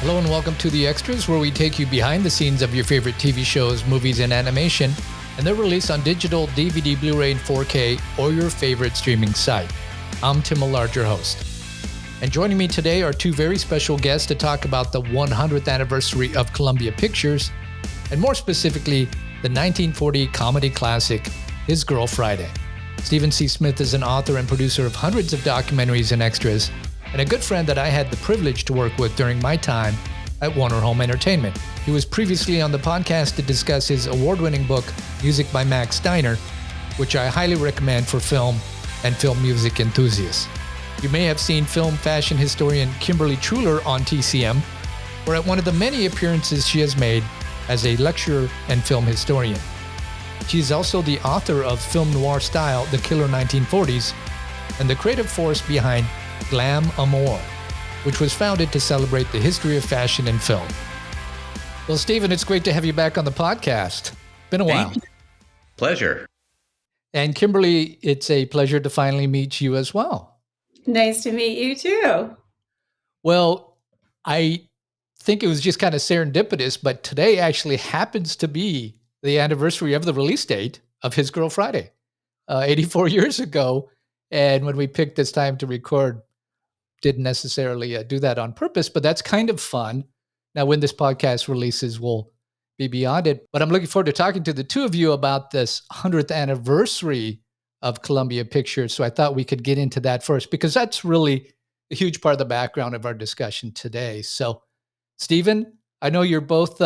Hello and welcome to The Extras, where we take you behind the scenes of your favorite TV shows, movies, and animation, and they're released on digital, DVD, Blu-ray, and 4K, or your favorite streaming site. I'm Tim Millard, your host. And joining me today are two very special guests to talk about the 100th anniversary of Columbia Pictures, and more specifically, the 1940 comedy classic, His Girl Friday. Stephen C. Smith is an author and producer of hundreds of documentaries and extras, and a good friend that I had the privilege to work with during my time at Warner Home Entertainment. He was previously on the podcast to discuss his award-winning book, Music by Max Steiner, which I highly recommend for film and film music enthusiasts. You may have seen film fashion historian Kimberly Truhler on TCM, or at one of the many appearances she has made as a lecturer and film historian. She is also the author of Film Noir Style, The Killer 1940s, and the creative force behind Glam Amour, which was founded to celebrate the history of fashion and film. Well, Stephen, it's great to have you back on the podcast. Been a while. Pleasure. And Kimberly, it's a pleasure to finally meet you as well. Nice to meet you too. Well, I think it was just kind of serendipitous, but today actually happens to be the anniversary of the release date of His Girl Friday, 84 years ago. And when we picked this time to record, didn't necessarily do that on purpose, but that's kind of fun. Now, when this podcast releases, we'll be beyond it. But I'm looking forward to talking to the two of you about this 100th anniversary of Columbia Pictures. So I thought we could get into that first, because that's really a huge part of the background of our discussion today. So, Stephen, I know you're both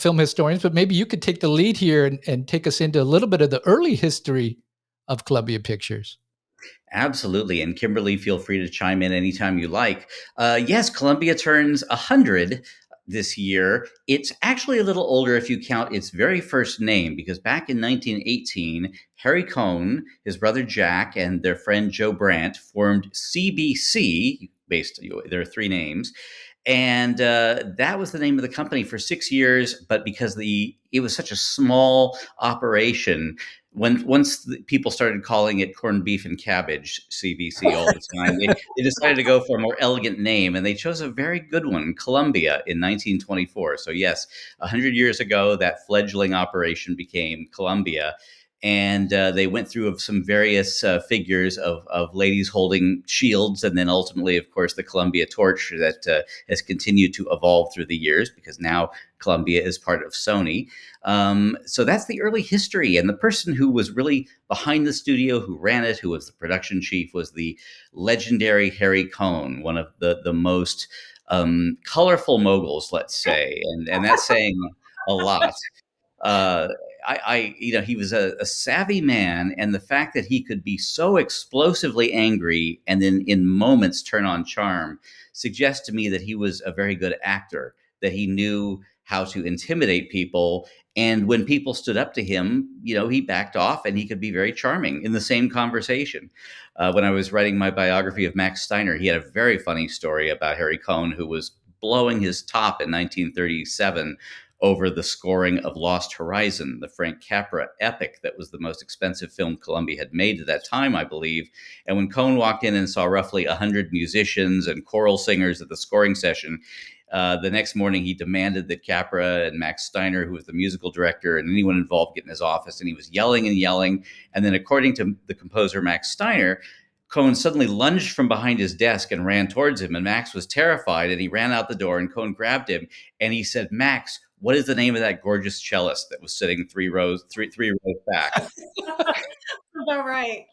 film historians, but maybe you could take the lead here and take us into a little bit of the early history of Columbia Pictures. Absolutely. And Kimberly, feel free to chime in anytime you like. Yes, Columbia turns 100 this year. It's actually a little older if you count its very first name, because back in 1918, Harry Cohn, his brother Jack, and their friend Joe Brandt formed CBC, there are three names. And that was the name of the company for 6 years. But because it was such a small operation, once people started calling it corned beef and cabbage CBC all the time, they decided to go for a more elegant name, and they chose a very good one, Columbia, in 1924. So yes, 100 years ago, that fledgling operation became Columbia. And they went through some various figures of ladies holding shields, and then ultimately, of course, the Columbia torch that has continued to evolve through the years, because now Columbia is part of Sony. So that's the early history. And the person who was really behind the studio, who ran it, who was the production chief, was the legendary Harry Cohn, one of the most colorful moguls, let's say. And that's saying a lot. He was a savvy man, and the fact that he could be so explosively angry and then in moments turn on charm suggests to me that he was a very good actor, that he knew how to intimidate people. And when people stood up to him, he backed off, and he could be very charming in the same conversation. When I was writing my biography of Max Steiner, he had a very funny story about Harry Cohn, who was blowing his top in 1937 over the scoring of Lost Horizon, the Frank Capra epic that was the most expensive film Columbia had made at that time, I believe. And when Cohn walked in and saw roughly 100 musicians and choral singers at the scoring session, the next morning he demanded that Capra and Max Steiner, who was the musical director, and anyone involved get in his office. And he was yelling and yelling. And then, according to the composer Max Steiner, Cohn suddenly lunged from behind his desk and ran towards him. And Max was terrified, and he ran out the door, and Cohn grabbed him. And he said, "Max, what is the name of that gorgeous cellist that was sitting three rows back?" All right.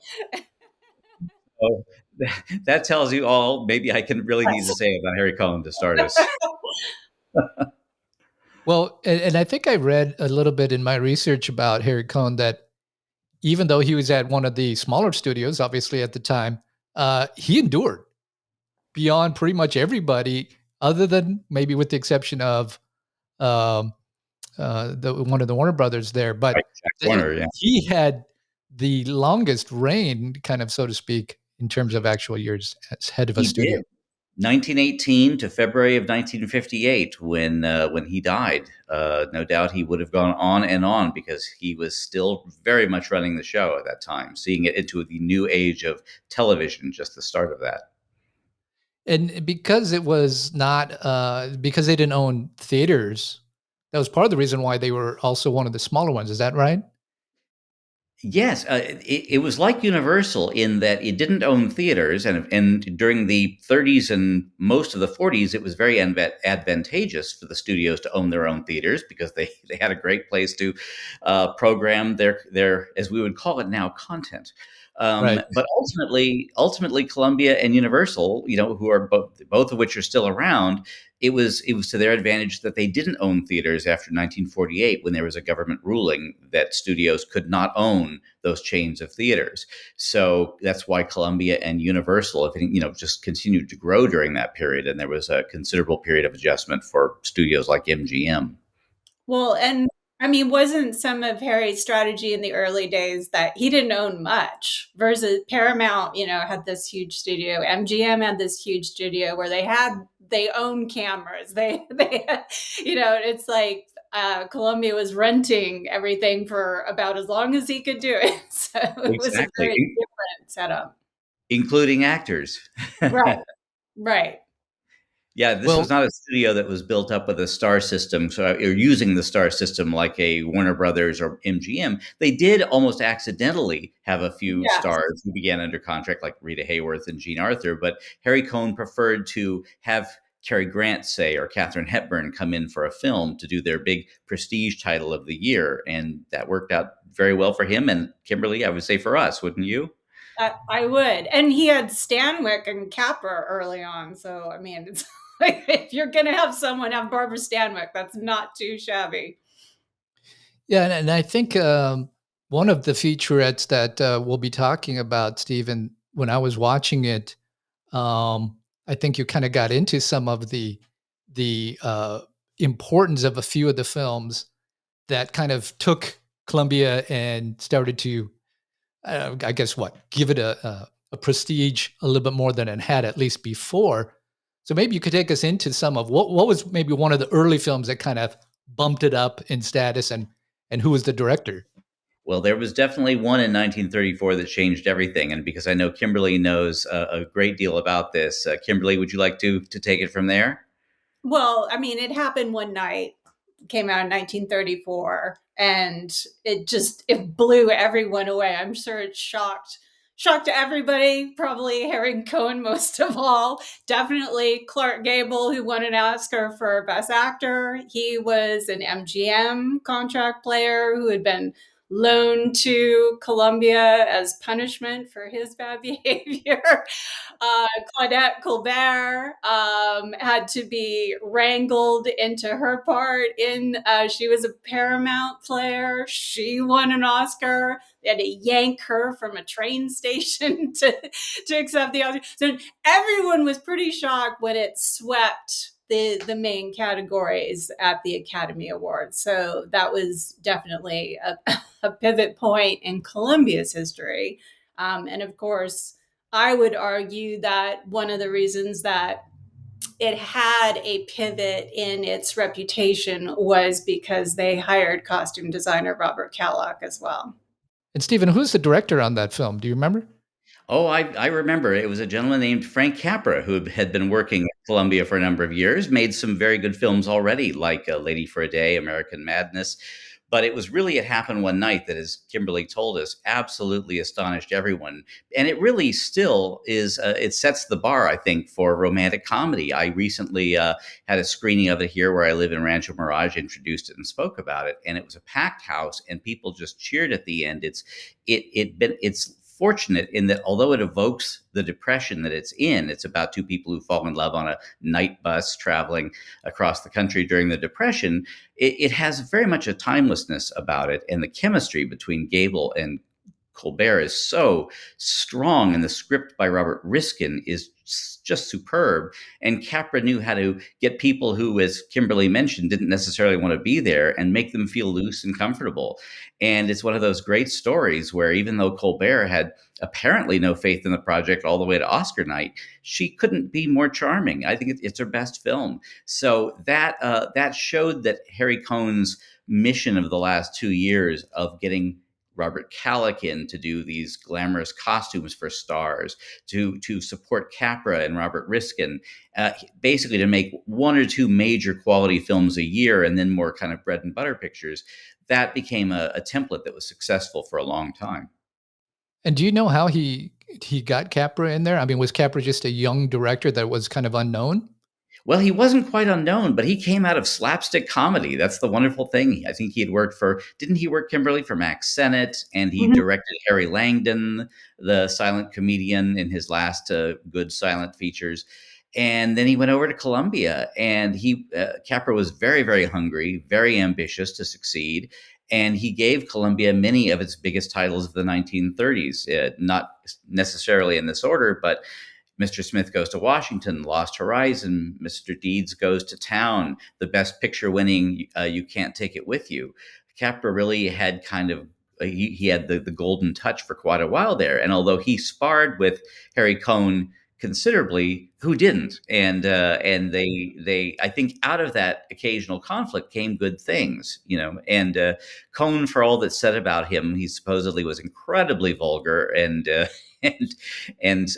So that tells you all maybe I can really need to say about Harry Cohn to start us. Well, and I think I read a little bit in my research about Harry Cohn that even though he was at one of the smaller studios, obviously at the time, he endured beyond pretty much everybody, other than maybe with the exception of one of the Warner brothers there. But Right, Jack Warner, yeah. He had the longest reign, kind of, so to speak, in terms of actual years as head of a studio. Did. 1918 to February of 1958, when he died. No doubt he would have gone on and on, because he was still very much running the show at that time, seeing it into the new age of television, just the start of that. And because it was not, because they didn't own theaters, that was part of the reason why they were also one of the smaller ones. Is that right? Yes, it was like Universal in that it didn't own theaters, and during the 30s and most of the 40s, it was very advantageous for the studios to own their own theaters because they had a great place to program their, as we would call it now, content. Right. But ultimately, Columbia and Universal, who are both of which are still around, it was to their advantage that they didn't own theaters after 1948 when there was a government ruling that studios could not own those chains of theaters. So that's why Columbia and Universal, just continued to grow during that period, and there was a considerable period of adjustment for studios like MGM. Well, and I mean, wasn't some of Harry's strategy in the early days that he didn't own much versus Paramount, had this huge studio. MGM had this huge studio where they own cameras. It's like Columbia was renting everything for about as long as he could do it. So it was a Exactly, very different setup. including actors. Right, right. Yeah, this was Well, not a studio that was built up with a star system, so or using the star system like a Warner Brothers or MGM. They did almost accidentally have a few Yes. stars who began under contract, like Rita Hayworth and Jean Arthur, but Harry Cohn preferred to have Cary Grant, say, or Katharine Hepburn come in for a film to do their big prestige title of the year, and that worked out very well for him and Kimberly. I would say for us, wouldn't you? I would. And he had Stanwyck and Capra early on. So, I mean, it's like if you're going to have someone have Barbara Stanwyck, that's not too shabby. yeah, and I think one of the featurettes that we'll be talking about, Stephen, when I was watching it, I think you kind of got into some of the importance of a few of the films that kind of took Columbia and started to, I guess, give it a prestige a little bit more than it had at least before. So maybe you could take us into some of what was maybe one of the early films that kind of bumped it up in status, and who was the director? Well, there was definitely one in 1934 that changed everything, and because I know Kimberly knows a great deal about this, Kimberly, would you like to take it from there? Well, I mean, it happened one night, came out in 1934, and it blew everyone away. I'm sure it shocked everybody, probably Harry Cohn most of all. Definitely Clark Gable, who won an Oscar for Best Actor. He was an MGM contract player who had been loaned to Columbia as punishment for his bad behavior. Claudette Colbert had to be wrangled into her part in. She was a Paramount player. She won an Oscar. They had to yank her from a train station to accept the Oscar. So everyone was pretty shocked when it swept the main categories at the Academy Awards. So that was definitely a pivot point in Columbia's history. And of course, I would argue that one of the reasons that it had a pivot in its reputation was because they hired costume designer Robert Kalloch as well. And Stephen, who's the director on that film? Do you remember? Oh, I remember. It was a gentleman named Frank Capra who had been working at Columbia for a number of years, made some very good films already, like Lady for a Day, American Madness. But it was really, it happened one night that, as Kimberly told us, absolutely astonished everyone. And it really still is, it sets the bar, I think, for romantic comedy. I recently had a screening of it here where I live in Rancho Mirage, introduced it and spoke about it. And it was a packed house and people just cheered at the end. It's fortunate in that although it evokes the depression that it's in, it's about two people who fall in love on a night bus traveling across the country during the Depression. It has very much a timelessness about it, and the chemistry between Gable and Colbert is so strong, and the script by Robert Riskin is just superb. And Capra knew how to get people who, as Kimberly mentioned, didn't necessarily want to be there and make them feel loose and comfortable. And it's one of those great stories where even though Colbert had apparently no faith in the project all the way to Oscar night, she couldn't be more charming. I think it's her best film. So that showed that Harry Cohn's mission of the last 2 years of getting Robert Kalloch in to do these glamorous costumes for stars, to support Capra and Robert Riskin, basically to make one or two major quality films a year, and then more kind of bread and butter pictures. That became a template that was successful for a long time. And do you know how he got Capra in there? I mean, was Capra just a young director that was kind of unknown? Well, he wasn't quite unknown, but he came out of slapstick comedy. That's the wonderful thing. I think he had worked for, didn't he work, Kimberly, for Max Sennett? And he Mhm. directed Harry Langdon, the silent comedian, in his last good silent features. And then he went over to Columbia, and Capra was very, very hungry, very ambitious to succeed. And he gave Columbia many of its biggest titles of the 1930s, not necessarily in this order, but Mr. Smith Goes to Washington, Lost Horizon, Mr. Deeds Goes to Town, the Best Picture winning You Can't Take It With You. Capra really had kind of he had the golden touch for quite a while there. And although he sparred with Harry Cohn considerably, who didn't? And they I think out of that occasional conflict came good things, you know. And Cohn, for all that's said about him, he supposedly was incredibly vulgar and and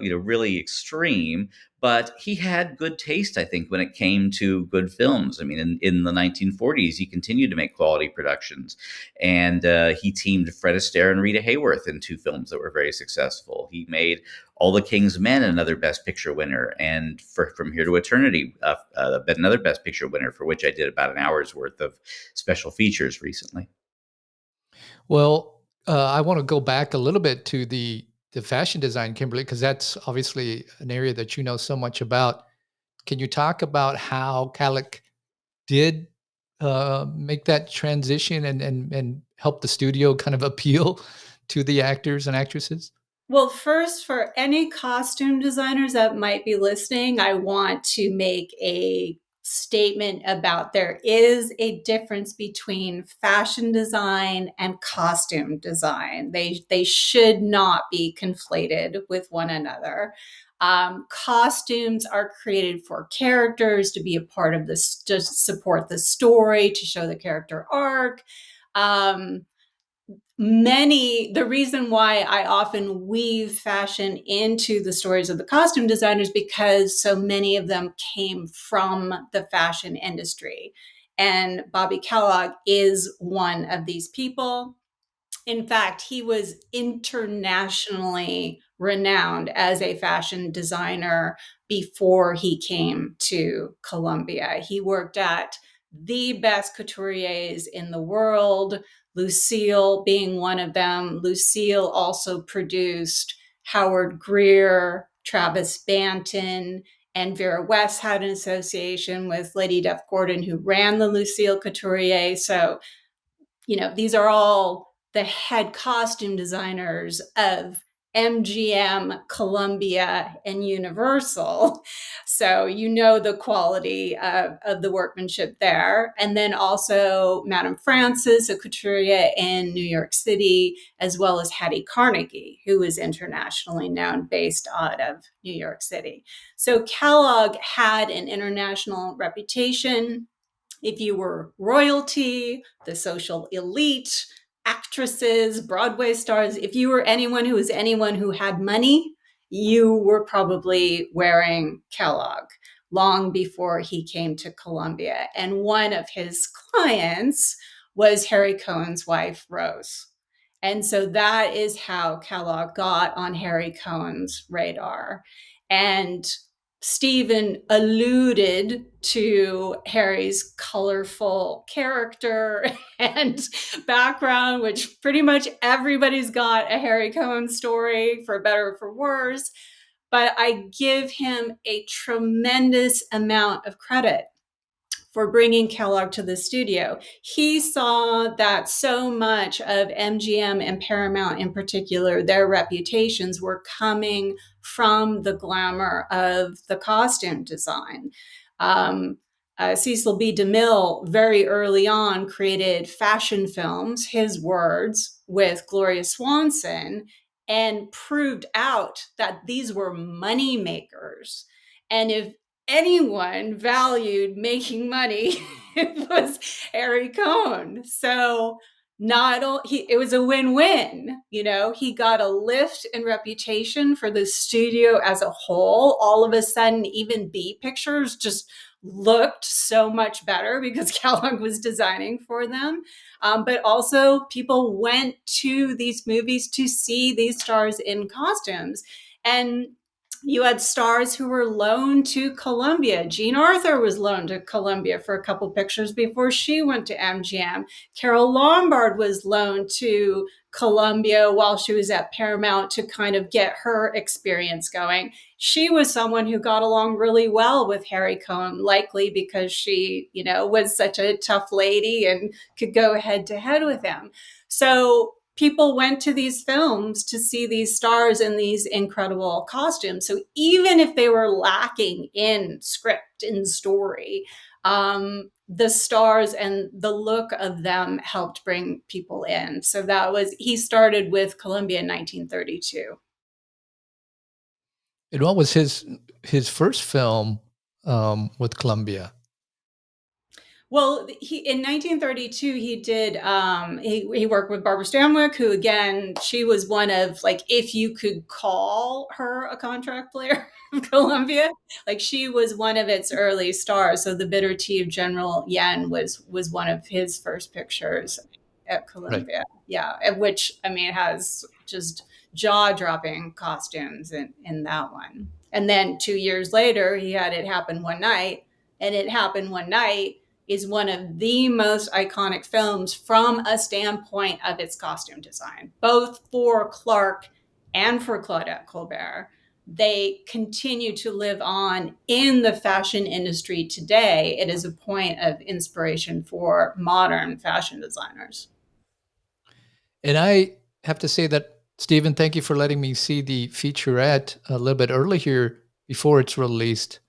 you know, really extreme. But he had good taste, I think, when it came to good films. I mean, in the 1940s, he continued to make quality productions, and he teamed Fred Astaire and Rita Hayworth in two films that were very successful. He made All the King's Men another Best Picture winner, and From Here to Eternity another Best Picture winner, for which I did about an hour's worth of special features recently. Well, I want to go back a little bit to the fashion design, Kimberly, because that's obviously an area that you know so much about. Can you talk about how Kalloch did make that transition and help the studio kind of appeal to the actors and actresses? Well, first, for any costume designers that might be listening, I want to make a statement about there is a difference between fashion design and costume design. They should not be conflated with one another. Costumes are created for characters to be a part of this, to support the story, to show the character arc. Um, the reason why I often weave fashion into the stories of the costume designers, because so many of them came from the fashion industry, and Bobby Kellogg is one of these people. In fact, he was internationally renowned as a fashion designer before he came to Columbia. He worked at the best couturiers in the world, Lucille being one of them. Lucille also produced Howard Greer, Travis Banton, and Vera West had an association with Lady Duff Gordon, who ran the Lucille Couturier. So, these are all the head costume designers of MGM, Columbia, and Universal. So the quality of the workmanship there. And then also Madame Frances, a couturier in New York City, as well as Hattie Carnegie, who is internationally known, based out of New York City. So Kellogg had an international reputation. If you were royalty, the social elite, actresses, Broadway stars, if you were anyone who had money, you were probably wearing Kellogg long before he came to Columbia. And one of his clients was Harry Cohn's wife, Rose. And so that is how Kellogg got on Harry Cohn's radar. And Steven alluded to Harry's colorful character and background, which pretty much everybody's got a Harry Cohn story, for better or for worse. But I give him a tremendous amount of credit for bringing Kellogg to the studio. He saw that so much of MGM and Paramount in particular, their reputations were coming from the glamour of the costume design. Cecil B. DeMille very early on created fashion films, his words, with Gloria Swanson, and proved out that these were money makers. And if anyone valued making money, it was Harry Cohn. So it was a win-win. He got a lift in reputation for the studio as a whole. All of a sudden, even B pictures just looked so much better because Kellogg was designing for them. But also, people went to these movies to see these stars in costumes. And you had stars who were loaned to Columbia. Jean Arthur was loaned to Columbia for a couple pictures before she went to MGM. Carole Lombard was loaned to Columbia while she was at Paramount to kind of get her experience going. She was someone who got along really well with Harry Cohn, likely because she, was such a tough lady and could go head to head with him. So people went to these films to see these stars in these incredible costumes. So even if they were lacking in script, in story, the stars and the look of them helped bring people in. So he started with Columbia in 1932. And what was his first film with Columbia? Well, in 1932 he did. He worked with Barbara Stanwyck, who again she was one of, like, if you could call her a contract player of Columbia, like she was one of its early stars. So The Bitter Tea of General Yen was one of his first pictures at Right. Columbia. Yeah, which has just jaw-dropping costumes in that one. And then 2 years later, he had It Happened One Night, and It Happened One Night is one of the most iconic films from a standpoint of its costume design, both for Clark and for Claudette Colbert. They continue to live on in the fashion industry today. It is a point of inspiration for modern fashion designers. And I have to say that, Steven, thank you for letting me see the featurette a little bit early here before it's released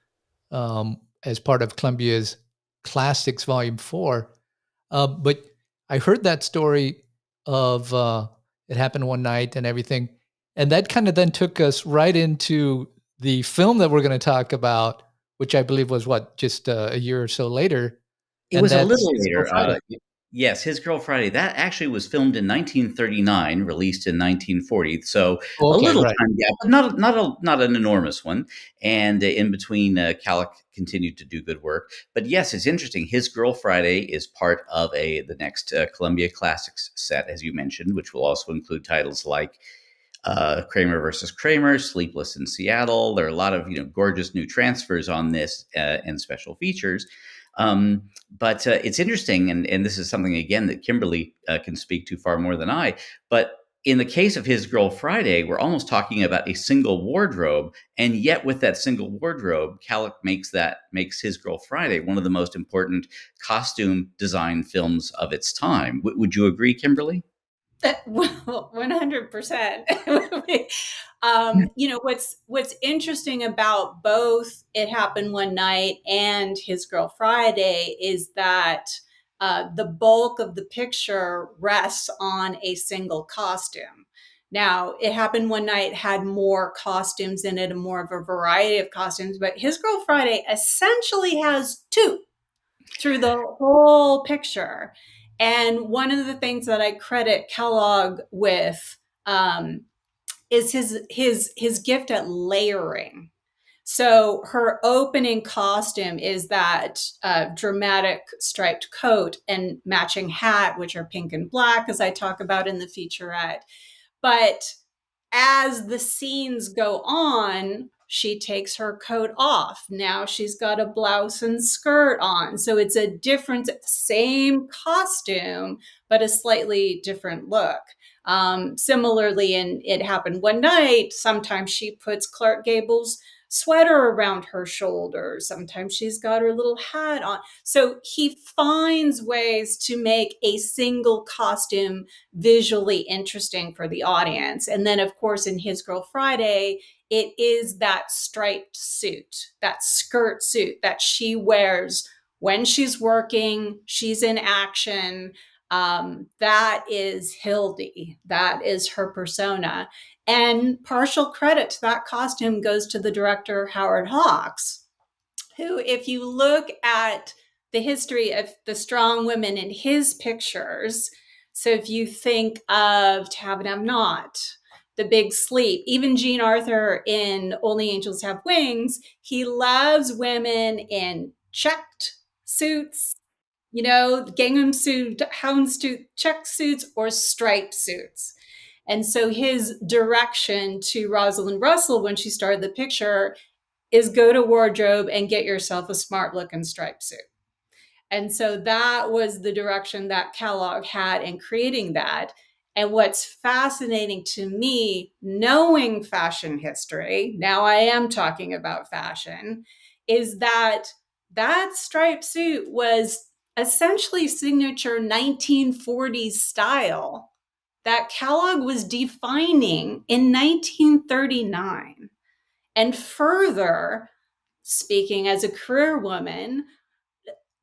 as part of Columbia's Classics Volume 4. But I heard that story of It Happened One Night and everything. And that kind of then took us right into the film that we're going to talk about, which I believe was just a year or so later. It And was a that's little His Girl later. Friday. Yes, His Girl Friday. That actually was filmed in 1939, released in 1940. So Oh, a okay, little right. time gap, but not an enormous one. And in between, Kalloch continued to do good work. But yes, it's interesting. His Girl Friday is part of the next Columbia Classics set, as you mentioned, which will also include titles like Kramer versus Kramer, Sleepless in Seattle. There are a lot of gorgeous new transfers on this and special features. But it's interesting, and this is something again that Kimberly can speak to far more than I. But in the case of His Girl Friday, we're almost talking about a single wardrobe, and yet with that single wardrobe, Kalloch makes His Girl Friday one of the most important costume design films of its time. Would you agree, Kimberly? Well, 100%. What's interesting about both It Happened One Night and His Girl Friday is that the bulk of the picture rests on a single costume. Now, It Happened One Night had more costumes in it and more of a variety of costumes, but His Girl Friday essentially has two through the whole picture. And one of the things that I credit Kellogg with is his gift at layering. So her opening costume is that dramatic striped coat and matching hat, which are pink and black, as I talk about in the featurette. But as the scenes go on, she takes her coat off. Now she's got a blouse and skirt on. So it's a different, same costume, but a slightly different look. Similarly, in It Happened One Night, sometimes she puts Clark Gable's sweater around her shoulders. Sometimes she's got her little hat on. So he finds ways to make a single costume visually interesting for the audience. And then, of course, in His Girl Friday, it is that striped suit, that skirt suit that she wears when she's working, she's in action. That is Hildy. That is her persona. And partial credit to that costume goes to the director, Howard Hawks, who, if you look at the history of the strong women in his pictures, So if you think of To Have and Have Not, The Big Sleep, even Jean Arthur in Only Angels Have Wings, he loves women in checked suits, gingham suit, houndstooth check suits, or striped suits. And so his direction to Rosalind Russell when she started the picture is go to wardrobe and get yourself a smart looking striped suit. And so that was the direction that Kalloch had in creating that. And what's fascinating to me, knowing fashion history, now I am talking about fashion, is that that striped suit was essentially signature 1940s style that Kellogg was defining in 1939. And further, speaking as a career woman,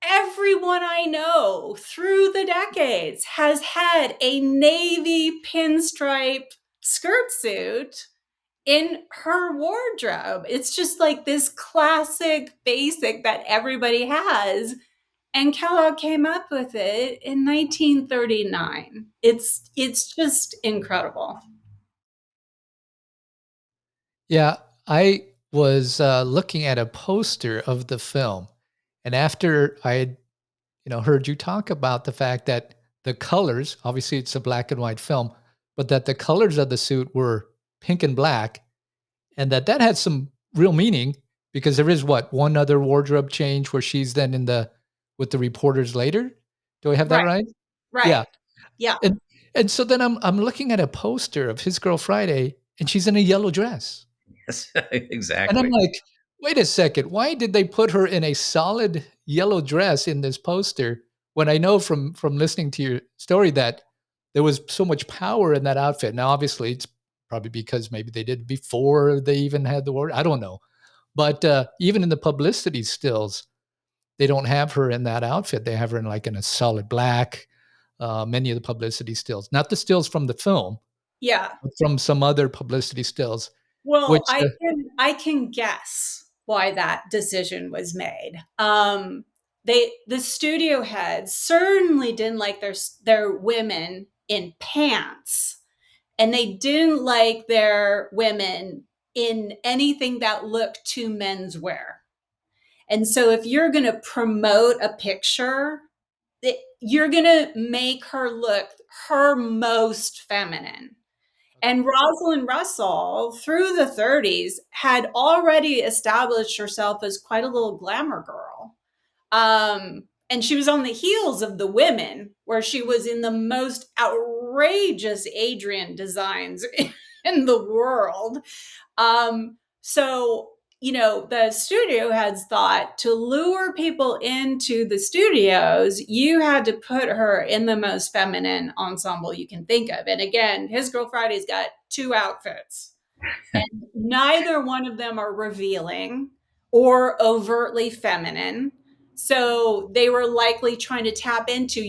everyone I know through the decades has had a navy pinstripe skirt suit in her wardrobe. It's just like this classic basic that everybody has. And Kellogg came up with it in 1939. It's just incredible. Yeah, I was looking at a poster of the film, and after I had, heard you talk about the fact that the colors, obviously it's a black and white film, but that the colors of the suit were pink and black, and that had some real meaning because there is one other wardrobe change where she's then in the with the reporters later. Do I have that Right, right? right. Yeah, Yeah. and so then I'm looking at a poster of His Girl Friday, and she's in a yellow dress. Yes, And I'm exactly. like, wait a second, why did they put her in a solid yellow dress in this poster when I know from listening to your story that there was so much power in that outfit? Now, obviously, it's probably because maybe they did before they even had the word. I don't know. But even in the publicity stills, they don't have her in that outfit. They have her in a solid black. Many of the publicity stills, not the stills from the film, Yeah. but from some other publicity stills, which Well, I can guess why that decision was made. The studio heads certainly didn't like their women in pants, and they didn't like their women in anything that looked to menswear. And so, if you're going to promote a picture, you're going to make her look her most feminine. And Rosalind Russell, through the 30s, had already established herself as quite a little glamour girl. And she was on the heels of the women, where she was in the most outrageous Adrian designs in the world. So, the studio heads thought to lure people into the studios, you had to put her in the most feminine ensemble you can think of. And again, His Girl Friday's got two outfits, and neither one of them are revealing or overtly feminine. So they were likely trying to tap into,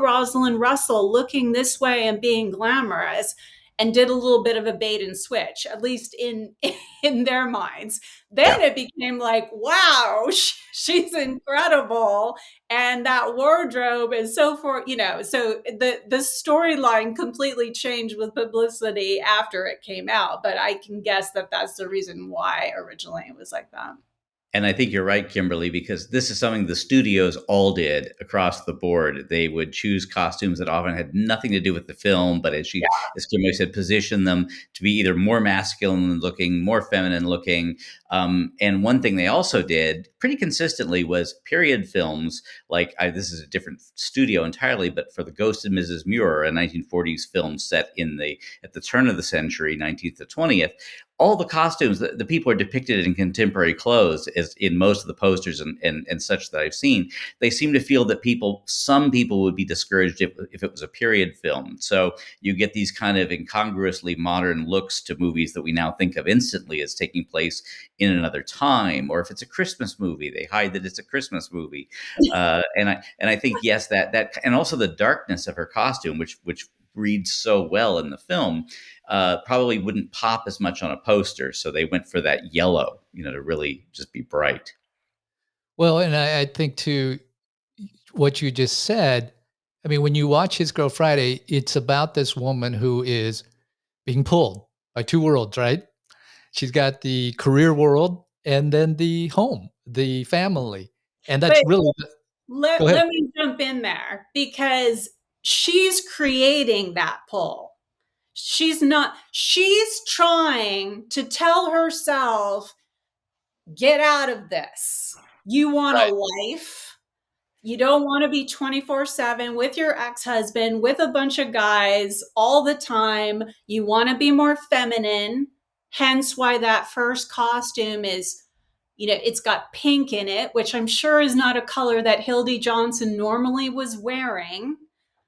Rosalind Russell looking this way and being glamorous, and did a little bit of a bait and switch, at least in in their minds. Then Yeah. it became like, wow, she's incredible, and that wardrobe is so so the storyline completely changed with publicity after it came out. But I can guess that that's the reason why originally it was like that. And I think you're right, Kimberly, because this is something the studios all did across the board. They would choose costumes that often had nothing to do with the film, but as Kimberly said, position them to be either more masculine looking, more feminine looking. And one thing they also did pretty consistently was period films. This is a different studio entirely, but for The Ghost of Mrs. Muir, a 1940s film set at the turn of the century, 19th to 20th, all the costumes, the people are depicted in contemporary clothes, as in most of the posters and such that I've seen. They seem to feel that some people would be discouraged if it was a period film. So you get these kind of incongruously modern looks to movies that we now think of instantly as taking place in another time. Or if it's a Christmas movie, they hide that it's a Christmas movie. And I think, yes, that and also the darkness of her costume, which reads so well in the film, probably wouldn't pop as much on a poster. So they went for that yellow, to really just be bright. Well, and I think to what you just said, I mean, when you watch His Girl Friday, it's about this woman who is being pulled by two worlds, right? She's got the career world and then the home, the family. And that's But really, go ahead. let me jump in there because she's creating that pull. She's trying to tell herself, get out of this. You want a Right. life. You don't want to be 24/7 with your ex-husband, with a bunch of guys all the time. You want to be more feminine. Hence why that first costume is, it's got pink in it, which I'm sure is not a color that Hildy Johnson normally was wearing.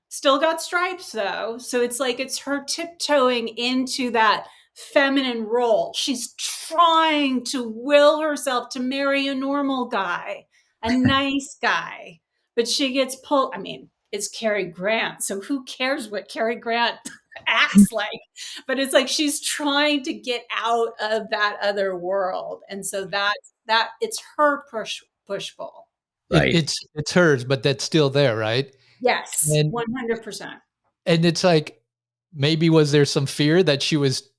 Still got stripes though. So it's like it's her tiptoeing into that feminine role. She's trying to will herself to marry a normal guy, a nice guy. But she gets pulled. I mean, it's Cary Grant. So who cares what Cary Grant acts like? But it's like she's trying to get out of that other world. And so that it's her push pull. Right. It's hers, but that's still there, right? Yes, And 100%. and it's like, maybe was there some fear that she was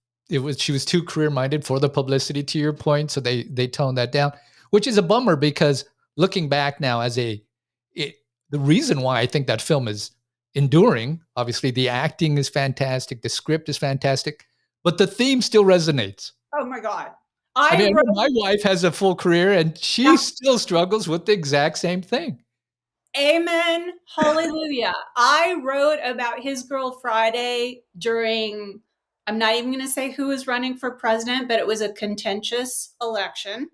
too career minded for the publicity, to your point, so they toned that down, which is a bummer because looking back now it, the reason why I think that film is enduring, obviously the acting is fantastic, the script is fantastic, but the theme still resonates. Oh my God. I I mean, I know wrote, my wife has a full career and she yeah, still struggles with the exact same thing. amen. Hallelujah. I wrote about His Girl Friday during, I'm not even going to say who was running for president, but it was a contentious election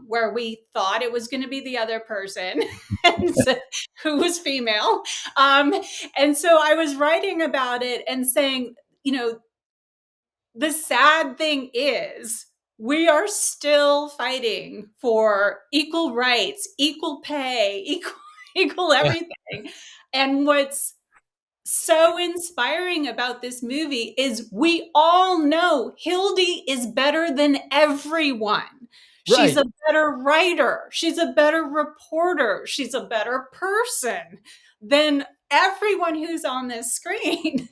where we thought it was going to be the other person and so, who was female. Um, and so I was writing about it and saying, the sad thing is we are still fighting for equal rights, equal pay, equal Yeah. everything. And what's so inspiring about this movie is we all know Hildy is better than everyone. She's Right. a better writer. She's a better reporter. She's a better person than everyone who's on this screen.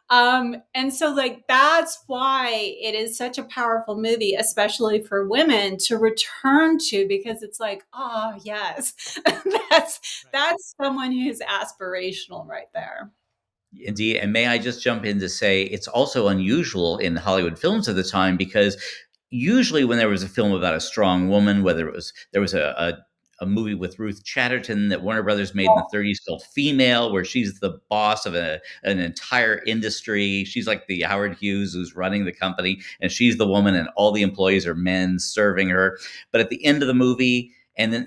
And so like that's why it is such a powerful movie, especially for women to return to, because it's like, oh yes, that's someone who's aspirational right there. Indeed. And may I just jump in to say it's also unusual in Hollywood films of the time because usually when there was a film about a strong woman, whether it was there was a movie with Ruth Chatterton that Warner Brothers made in the 30s called Female, where she's the boss of an entire industry. She's like the Howard Hughes who's running the company, and she's the woman, and all the employees are men serving her. But at the end of the movie, and then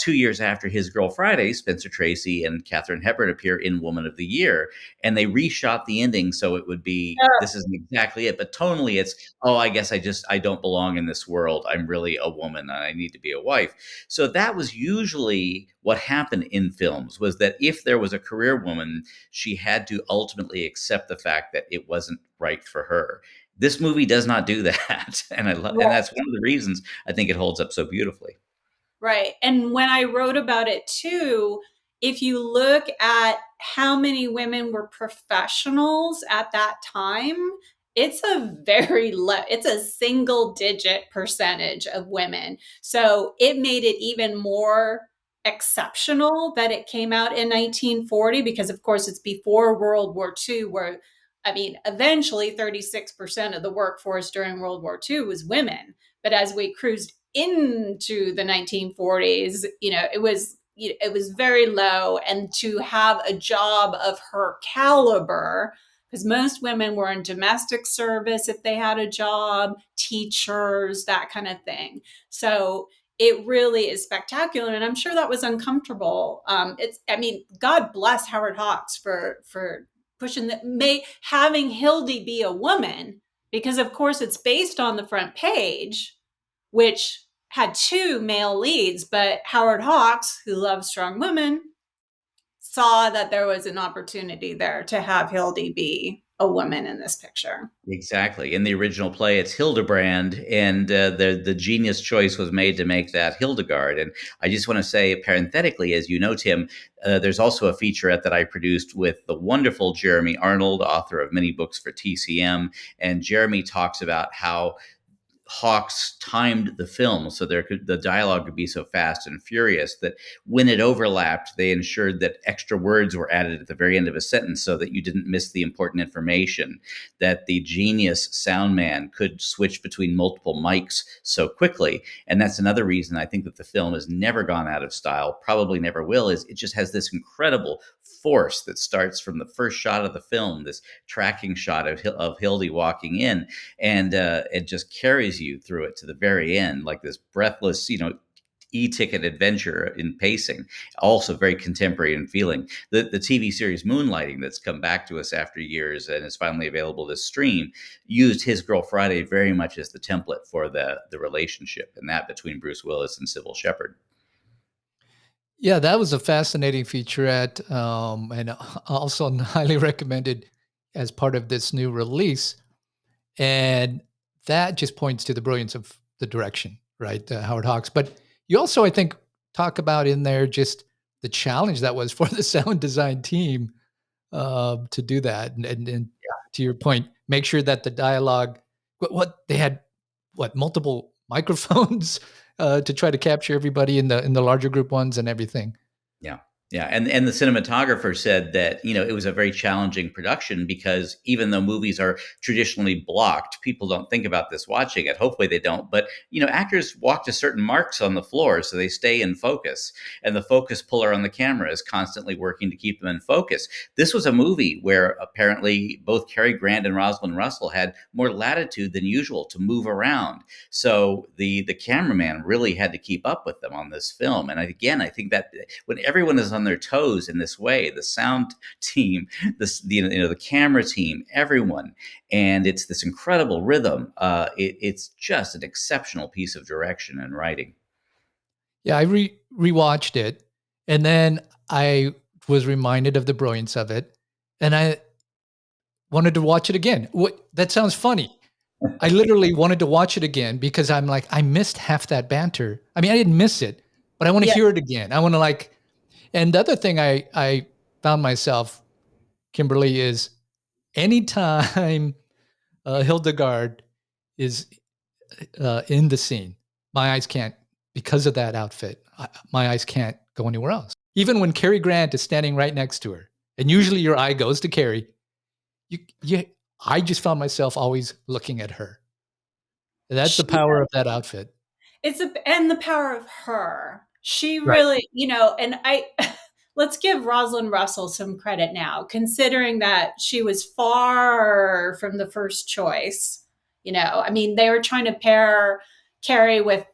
2 years after His Girl Friday, Spencer Tracy and Katharine Hepburn appear in Woman of the Year, and they reshot the ending so it would be this isn't exactly it, but tonally it's I guess I don't belong in this world. I'm really a woman and I need to be a wife. So that was usually what happened in films, was that if there was a career woman, she had to ultimately accept the fact that it wasn't right for her. This movie does not do that, and and that's one of the reasons I think it holds up so beautifully. Right. And when I wrote about it too, if you look at how many women were professionals at that time, it's a single digit percentage of women. So it made it even more exceptional that it came out in 1940 because of course it's before World War II where I mean eventually 36% of the workforce during World War II was women. But as we cruised into the 1940s, it was very low, and to have a job of her caliber, because most women were in domestic service if they had a job, teachers, that kind of thing. So it really is spectacular, and I'm sure that was uncomfortable. I mean, God bless Howard Hawks for pushing having Hildy be a woman, because of course it's based on the front page which had two male leads, but Howard Hawks, who loves strong women, saw that there was an opportunity there to have Hildy be a woman in this picture. Exactly. In the original play, it's Hildebrand, and the genius choice was made to make that Hildegard. And I just want to say, parenthetically, as you know, Tim, there's also a featurette that I produced with the wonderful Jeremy Arnold, author of many books for TCM. And Jeremy talks about how Hawks timed the film so the dialogue could be so fast and furious that when it overlapped, they ensured that extra words were added at the very end of a sentence so that you didn't miss the important information. That the genius sound man could switch between multiple mics so quickly, and that's another reason I think that the film has never gone out of style, probably never will. Is it just has this incredible force that starts from the first shot of the film, this tracking shot of Hildy walking in, and it just carries you through it to the very end, like this breathless, e-ticket adventure in pacing. Also very contemporary in feeling. The TV series Moonlighting, that's come back to us after years and is finally available to stream, used His Girl Friday very much as the template for the relationship, and that between Bruce Willis and Sybil Shepherd. Yeah, that was a fascinating featurette, and also highly recommended as part of this new release. And that just points to the brilliance of the direction, right? Howard Hawks. But you also, I think, talk about in there just the challenge that was for the sound design team to do that. And to your point, make sure that the dialogue, what they had, multiple microphones to try to capture everybody in the larger group ones and everything. Yeah. Yeah. And the cinematographer said that, it was a very challenging production because even though movies are traditionally blocked, people don't think about this watching it. Hopefully they don't. But, actors walk to certain marks on the floor so they stay in focus. And the focus puller on the camera is constantly working to keep them in focus. This was a movie where apparently both Cary Grant and Rosalind Russell had more latitude than usual to move around. So the cameraman really had to keep up with them on this film. And again, I think that when everyone is on their toes in this way, the sound team, the camera team, everyone, and it's this incredible rhythm. It's just an exceptional piece of direction and writing. Yeah, I rewatched it, and then I was reminded of the brilliance of it, and I wanted to watch it again. That sounds funny. I literally wanted to watch it again because I'm like, I missed half that banter. I mean, I didn't miss it, but I want to hear it again. I want to and the other thing I found myself, Kimberly, is anytime Hildegard is in the scene, my eyes can't, because of that outfit, my eyes can't go anywhere else. Even when Cary Grant is standing right next to her, and usually your eye goes to Cary, I just found myself always looking at her. That's the power of that outfit. And the power of her. She Right. really, and let's give Rosalind Russell some credit now, considering that she was far from the first choice. I mean, they were trying to pair Carrie with,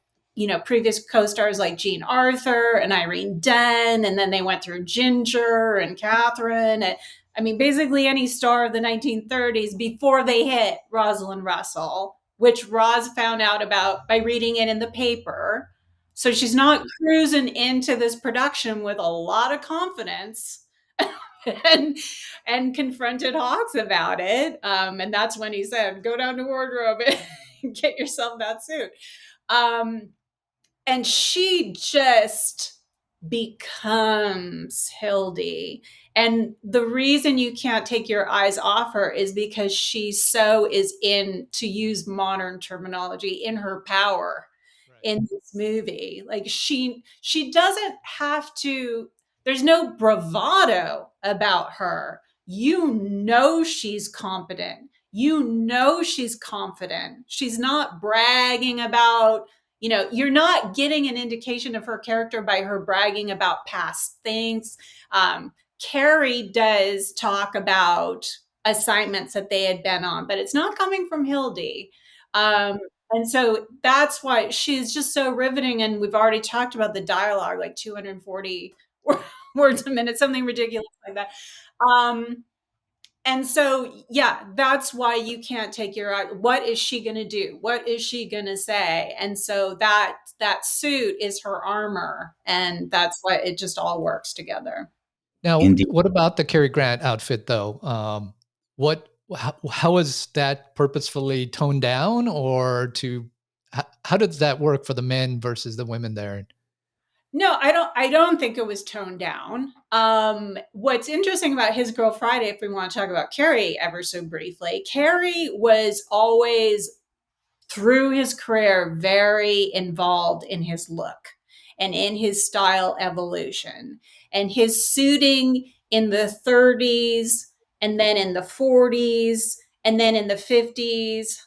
previous co-stars like Jean Arthur and Irene Dunne, and then they went through Ginger and Catherine. And, I mean, basically any star of the 1930s before they hit Rosalind Russell, which Roz found out about by reading it in the paper. So she's not cruising into this production with a lot of confidence and confronted Hawks about it. And that's when he said, go down to wardrobe and get yourself that suit. And she just becomes Hildy. And the reason you can't take your eyes off her is because she so is in, to use modern terminology, in her power in this movie. Like she doesn't have to, there's no bravado about her. She's competent. She's confident. She's not bragging about, you're not getting an indication of her character by her bragging about past things. Carrie does talk about assignments that they had been on, but it's not coming from Hildy. And so that's why she's just so riveting. And we've already talked about the dialogue, like 240 words a minute, something ridiculous like that. And so, yeah, that's why you can't take your eye. What is she going to do? What is she going to say? And so that suit is her armor. And that's why it just all works together. Now, Indeed. what about the Cary Grant outfit, though? What How was that purposefully toned down, or how did that work for the men versus the women there? No, I don't think it was toned down. What's interesting about His Girl Friday, if we want to talk about Carrie ever so briefly, Carrie was always through his career very involved in his look and in his style evolution and his suiting in the 30s and then in the 40s and then in the 50s.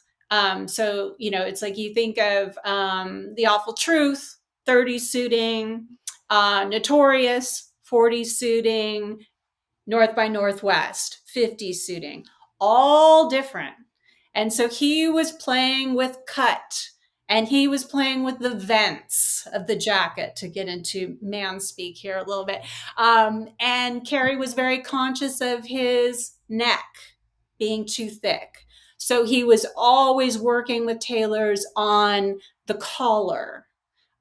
So, it's like you think of The Awful Truth, 30s suiting, Notorious, 40s suiting, North by Northwest, 50s suiting, all different. And so he was playing with cut and he was playing with the vents of the jacket, to get into man speak here a little bit. And Carrie was very conscious of his neck being too thick. So he was always working with tailors on the collar,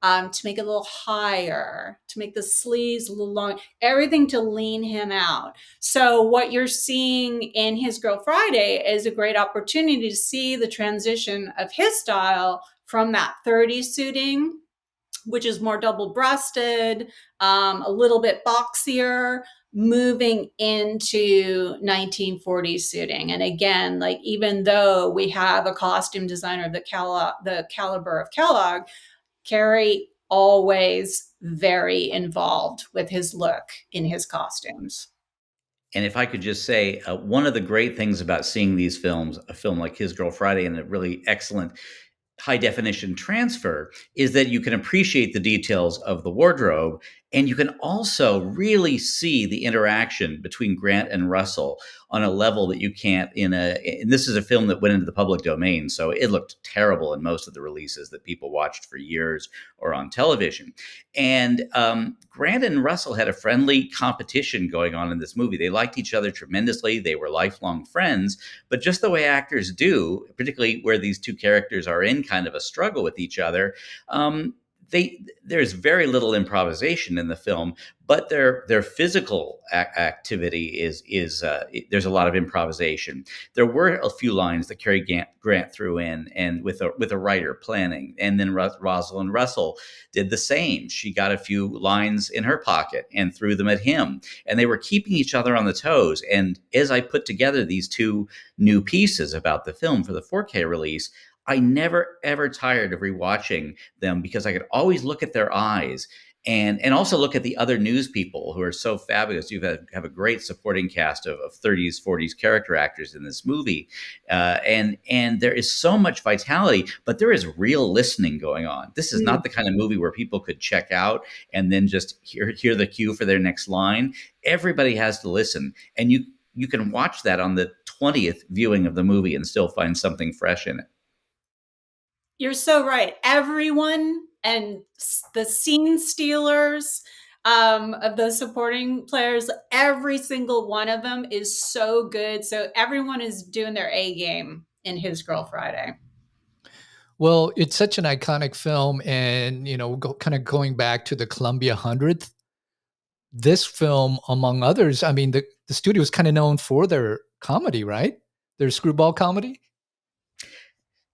to make it a little higher, to make the sleeves a little long, everything to lean him out. So what you're seeing in His Girl Friday is a great opportunity to see the transition of his style from that 30s suiting, which is more double-breasted, a little bit boxier, moving into 1940s suiting. And again, like, even though we have a costume designer of the caliber of Kellogg, Carrie always very involved with his look in his costumes. And if I could just say, one of the great things about seeing these films, a film like His Girl Friday and a really excellent high definition transfer, is that you can appreciate the details of the wardrobe, and you can also really see the interaction between Grant and Russell on a level that you can't and this is a film that went into the public domain, so it looked terrible in most of the releases that people watched for years or on television. And Grant and Russell had a friendly competition going on in this movie. They liked each other tremendously. They were lifelong friends, but just the way actors do, particularly where these two characters are in kind of a struggle with each other, there's very little improvisation in the film, but their physical activity is there's a lot of improvisation. There were a few lines that Cary Grant threw in, and with a writer planning, and then Rosalind Russell did the same. She got a few lines in her pocket and threw them at him, and they were keeping each other on the toes. And as I put together these two new pieces about the film for the 4K release, I never ever tired of rewatching them, because I could always look at their eyes and also look at the other news people who are so fabulous. You have a great supporting cast of 30s, 40s character actors in this movie, and there is so much vitality, but there is real listening going on. This is not the kind of movie where people could check out and then just hear the cue for their next line. Everybody has to listen, and you can watch that on the 20th viewing of the movie and still find something fresh in it. You're so right. Everyone and the scene stealers, of those supporting players, every single one of them is so good. So everyone is doing their A game in His Girl Friday. Well, it's such an iconic film, and kind of going back to the Columbia 100th, this film, among others, I mean, the studio is kind of known for their comedy, right? Their screwball comedy.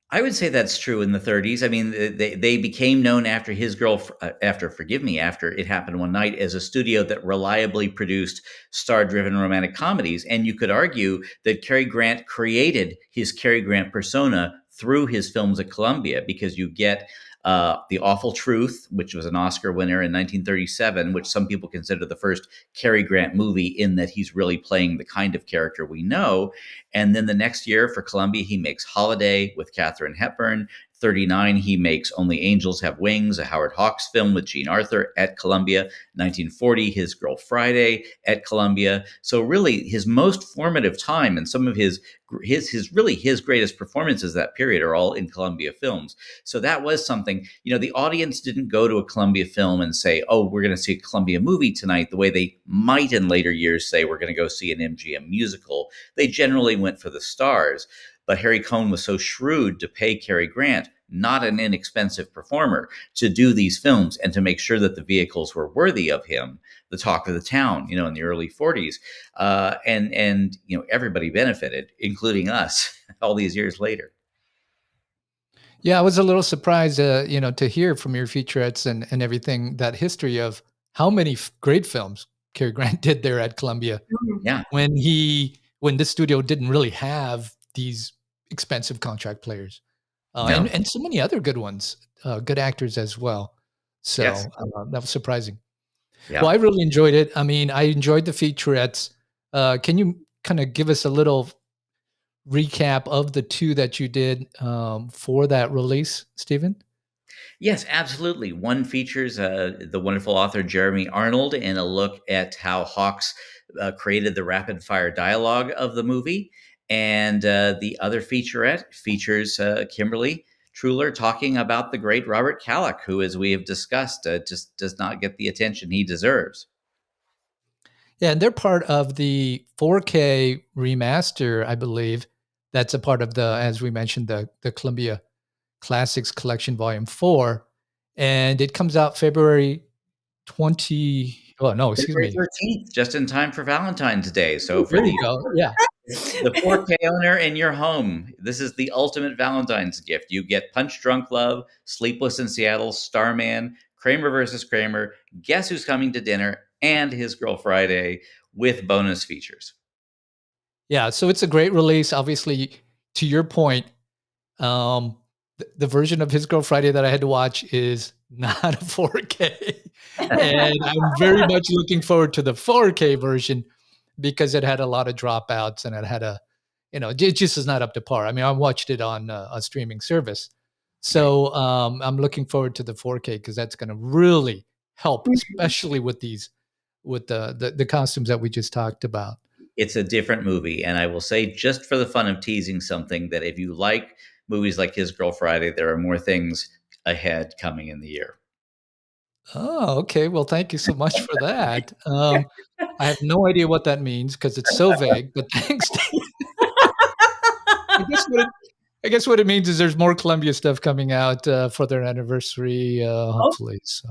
I would say that's true in the 30s. I mean, they became known after after It Happened One Night, as a studio that reliably produced star-driven romantic comedies. And you could argue that Cary Grant created his Cary Grant persona through his films at Columbia, because you get The Awful Truth, which was an Oscar winner in 1937, which some people consider the first Cary Grant movie, in that he's really playing the kind of character we know. And then the next year for Columbia, he makes Holiday with Katharine Hepburn. 39, he makes Only Angels Have Wings, a Howard Hawks film with Jean Arthur at Columbia. 1940, His Girl Friday at Columbia. So really his most formative time, and some of his greatest performances that period are all in Columbia films. So that was something, the audience didn't go to a Columbia film and say, oh, we're going to see a Columbia movie tonight, the way they might in later years say we're going to go see an MGM musical. They generally went for the stars. But Harry Cohn was so shrewd to pay Cary Grant, not an inexpensive performer, to do these films and to make sure that the vehicles were worthy of him, the talk of the town, in the early 40s. And everybody benefited, including us, all these years later. Yeah, I was a little surprised, to hear from your featurettes and everything, that history of how many great films Cary Grant did there at Columbia Yeah. when this studio didn't really have these expensive contract players, No. and so many other good ones, good actors as well. So Yes. that was surprising. Well, Yeah. I really enjoyed it. I mean, I enjoyed the featurettes. Can you kind of give us a little recap of the two that you did for that release, Stephen? Yes, absolutely. One features the wonderful author Jeremy Arnold in a look at how Hawks created the rapid fire dialogue of the movie. And the other featurette features Kimberly Truhler talking about the great Robert Kalloch, who, as we have discussed, just does not get the attention he deserves. Yeah, and they're part of the 4K remaster, I believe. That's a part of as we mentioned, the Columbia Classics Collection Volume 4. And it comes out February 20. Oh, no, excuse February me. 13th, just in time for Valentine's Day. So for There you go. Yeah. the 4K owner in your home, this is the ultimate Valentine's gift. You get Punch Drunk Love, Sleepless in Seattle, Starman, Kramer versus Kramer, Guess Who's Coming to Dinner, and His Girl Friday with bonus features. Yeah. So it's a great release. Obviously, to your point, the version of His Girl Friday that I had to watch is not a 4K. And I'm very much looking forward to the 4K version because it had a lot of dropouts and it had it just is not up to par. I mean, I watched it on a streaming service. So I'm looking forward to the 4K because that's going to really help, especially with the costumes that we just talked about. It's a different movie. And I will say, just for the fun of teasing something, that if you like movies like His Girl Friday, there are more things ahead coming in the year. Oh, okay. Well, thank you so much for that. I have no idea what that means because it's so vague, but thanks. I guess what it, I guess what it means is there's more Columbia stuff coming out for their anniversary, hopefully. So,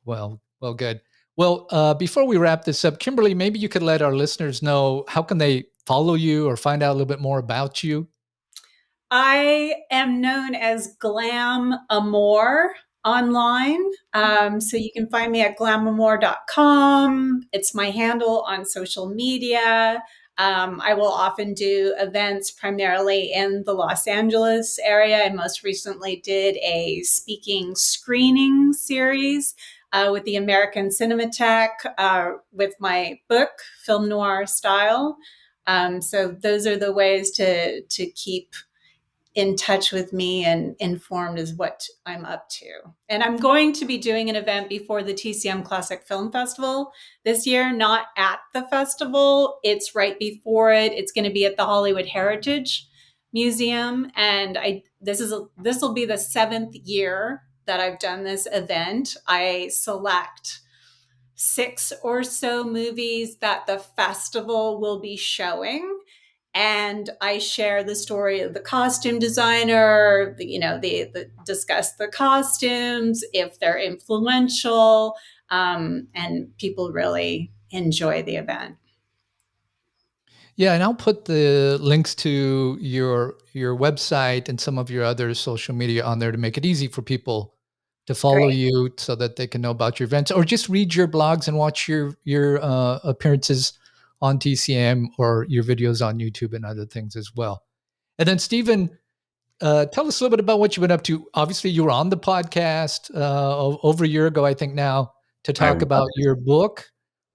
well, good. Well, before we wrap this up, Kimberly, maybe you could let our listeners know how can they follow you or find out a little bit more about you. I am known as Glam Amour online. So you can find me at glamamour.com. It's my handle on social media. I will often do events primarily in the Los Angeles area. I most recently did a speaking screening series with the American Cinematheque with my book, Film Noir Style. So those are the ways to keep in touch with me and informed as what I'm up to. And I'm going to be doing an event before the TCM Classic Film Festival this year, not at the festival. It's right before it. It's going to be at the Hollywood Heritage Museum. And this will be the 7th year that I've done this event. I select 6 or so movies that the festival will be showing. And I share the story of the costume designer, the discuss the costumes, if they're influential, and people really enjoy the event. Yeah, and I'll put the links to your website and some of your other social media on there to make it easy for people to follow Great. you so that they can know about your events or just read your blogs and watch your appearances on TCM or your videos on YouTube and other things as well. And then Stephen, tell us a little bit about what you've been up to. Obviously, you were on the podcast over a year ago, I think now, to talk about your book.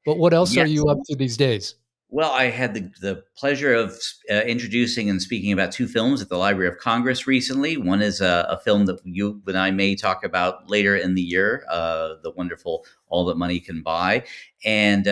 But what else are Yes. you up to these days? Well, I had the pleasure of introducing and speaking about 2 films at the Library of Congress recently. One is a film that you and I may talk about later in the year, the wonderful all that money can buy. And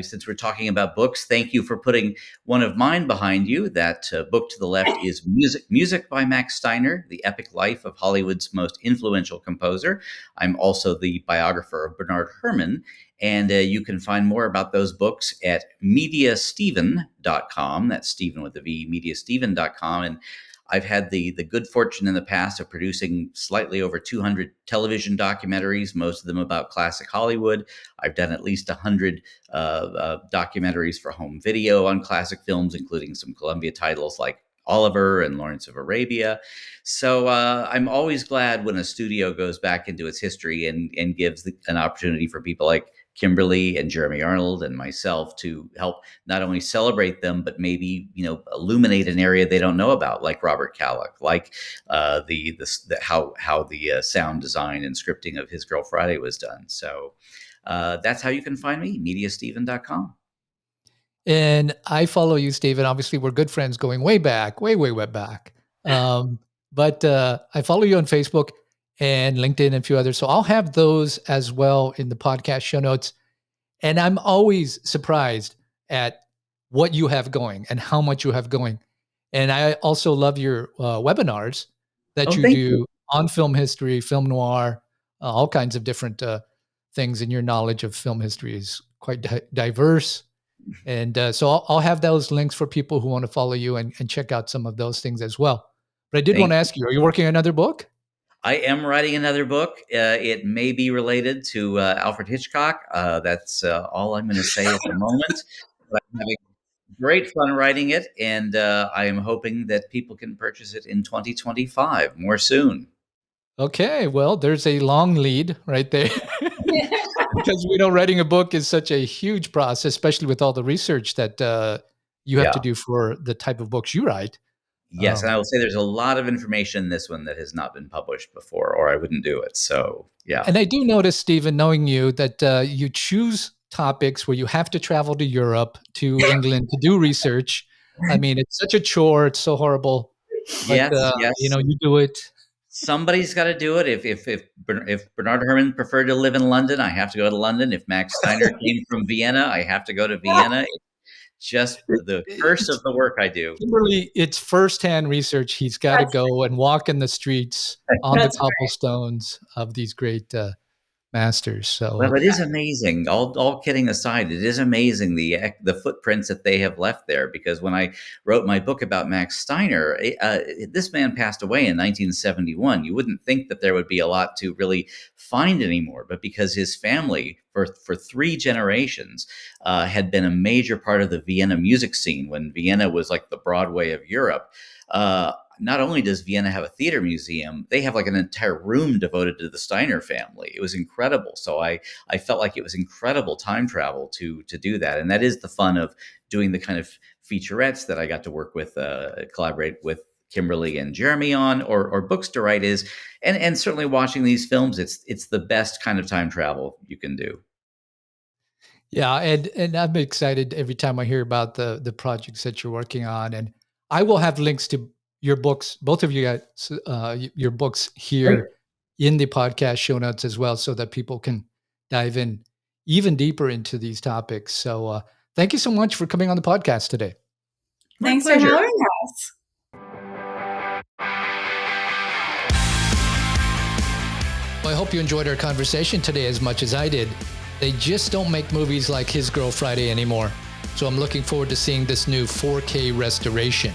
since we're talking about books, thank you for putting one of mine behind you. That book to the left is Music by Max Steiner, The Epic Life of Hollywood's Most Influential Composer. I'm also the biographer of Bernard Herrmann. And you can find more about those books at mediasteven.com. That's Steven with a V, mediasteven.com. And I've had the good fortune in the past of producing slightly over 200 television documentaries, most of them about classic Hollywood. I've done at least 100 documentaries for home video on classic films, including some Columbia titles like Oliver and Lawrence of Arabia. So I'm always glad when a studio goes back into its history and gives an opportunity for people like Kimberly and Jeremy Arnold and myself to help not only celebrate them, but maybe, illuminate an area they don't know about, like Robert Kalloch, like how the sound design and scripting of His Girl Friday was done. So that's how you can find me, mediasteven.com. And I follow you, Steven. Obviously, we're good friends going way back, way back. But I follow you on Facebook and LinkedIn and a few others. So I'll have those as well in the podcast show notes. And I'm always surprised at what you have going and how much you have going. And I also love your webinars that you do on film history, film noir, all kinds of different things. And your knowledge of film history is quite diverse. And so I'll have those links for people who want to follow you and check out some of those things as well. But I did want to ask you, are you working on another book? I am writing another book. It may be related to Alfred Hitchcock. That's all I'm going to say at the moment. But I'm having great fun writing it, and I am hoping that people can purchase it in 2025, more soon. Okay, well, there's a long lead right there. Because writing a book is such a huge process, especially with all the research that you have to do for the type of books you write. Yes, and I will say there's a lot of information in this one that has not been published before, or I wouldn't do it. So, yeah. And I do notice, Steven, knowing you, that you choose topics where you have to travel to Europe, to England to do research. I mean, it's such a chore. It's so horrible. But, yes. You do it. Somebody's got to do it. If Bernard Herrmann preferred to live in London, I have to go to London. If Max Steiner came from Vienna, I have to go to Vienna. Just the curse of the work I do. Kimberly, it's firsthand research. He's got to go and walk in the streets on the cobblestones of these great masters. So, well, it is amazing. All kidding aside, it is amazing the footprints that they have left there. Because when I wrote my book about Max Steiner, this man passed away in 1971. You wouldn't think that there would be a lot to really find anymore, but because his family for 3 generations had been a major part of the Vienna music scene when Vienna was like the Broadway of Europe. Not only does Vienna have a theater museum, they have like an entire room devoted to the Steiner family. It was incredible. So I felt like it was incredible time travel to do that. And that is the fun of doing the kind of featurettes that I got to work with, collaborate with Kimberly and Jeremy on, or books to write is, and certainly watching these films, it's the best kind of time travel you can do. Yeah, and I'm excited every time I hear about the projects that you're working on, and I will have links to your books, both of you guys, your books here in the podcast show notes as well, so that people can dive in even deeper into these topics. So thank you so much for coming on the podcast today. Thanks for having us. Well, I hope you enjoyed our conversation today as much as I did. They just don't make movies like His Girl Friday anymore, so I'm looking forward to seeing this new 4K restoration.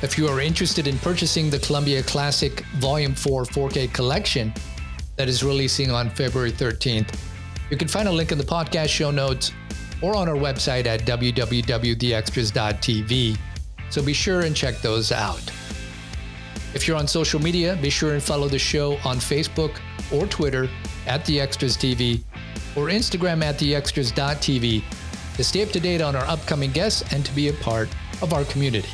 If you are interested in purchasing the Columbia Classic Volume 4 4K collection that is releasing on February 13th, you can find a link in the podcast show notes or on our website at www.theextras.tv, so be sure and check those out. If you're on social media, be sure and follow the show on Facebook or Twitter at The Extras TV or Instagram at theextras.tv to stay up to date on our upcoming guests and to be a part of our community.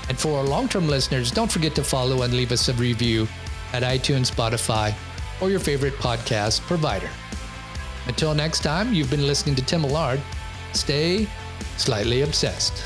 And for our long-term listeners, don't forget to follow and leave us a review at iTunes, Spotify, or your favorite podcast provider. Until next time, you've been listening to Tim Millard. Stay slightly obsessed.